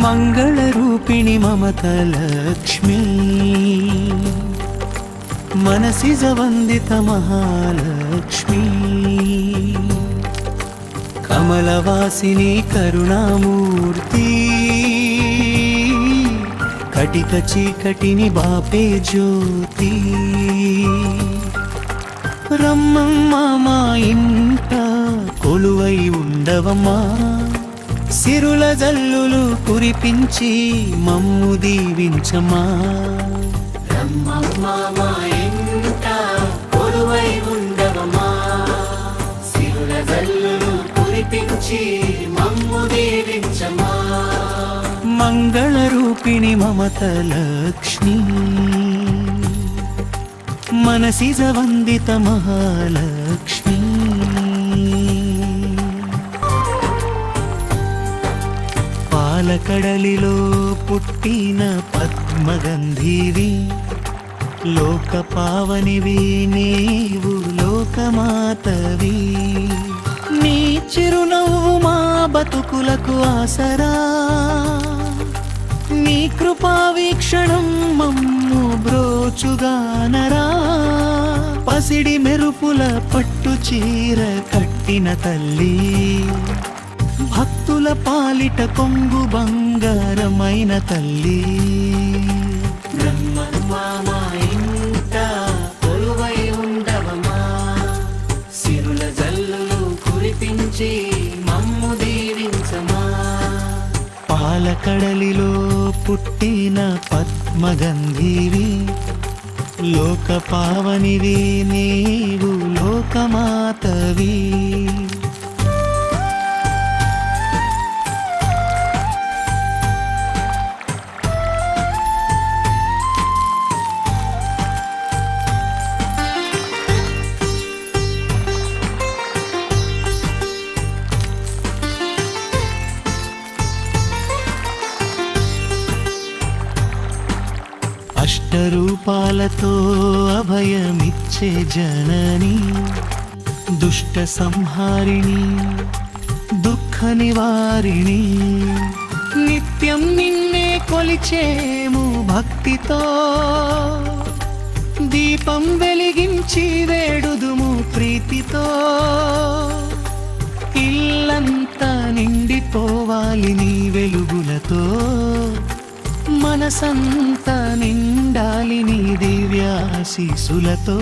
మంగళరూపిణి మమతలక్ష్మీ మనసిజ వందిత మహాలక్ష్మీ కమలవాసిని కరుణామూర్తి కటిక చీకటిని బాపే జ్యోతి రమ్మమ్మా మా ఇంట కొలువై ఉండవమ్మా సిరుల జల్లులు కురిపించి మమ్ము దీవించమా రమ్మమ్మా మా ఇంట కొలువై ఉండవమ్మా సిరుల జల్లులు కురిపించి మమ్ము దీవించమా మంగళరూపిణి మమతలక్ష్మీ మనసిజ వందిత మహాలక్ష్మీ పాలకడలిలో పుట్టిన పద్మగంధివి లోక పావనివి నీవు లోకమాతవి నీ చిరునవ్వు మా బతుకులకు ఆసరా నీ కృపా వీక్షణం మమ్ము బ్రోచుగానరా పసిడి మెరుపుల పట్టు చీర కట్టిన తల్లి భక్తుల పాలిట కొంగు బంగారమైన తల్లి బ్రహ్మమ్మా మా ఇంట కొలువై ఉండవమా సిరుల జల్లులు కురిపించి మమ్ము దీవించమా పాలకడలిలో పుట్టిన పద్మగంధివి లోక పావనివి నీవు లోకమాతవి అష్టరూపాలతో అభయమిచ్చే జనని దుష్ట సంహారిణి దుఃఖ నివారిణి నిత్యం నిన్నే కొలిచేము భక్తితో దీపం వెలిగించి వేడుదుము ప్రీతితో ఇల్లంతా నిండిపోవాలి నీ వెలుగులతో మనసంతా నిండాలి నీ దివ్యాశీసులతో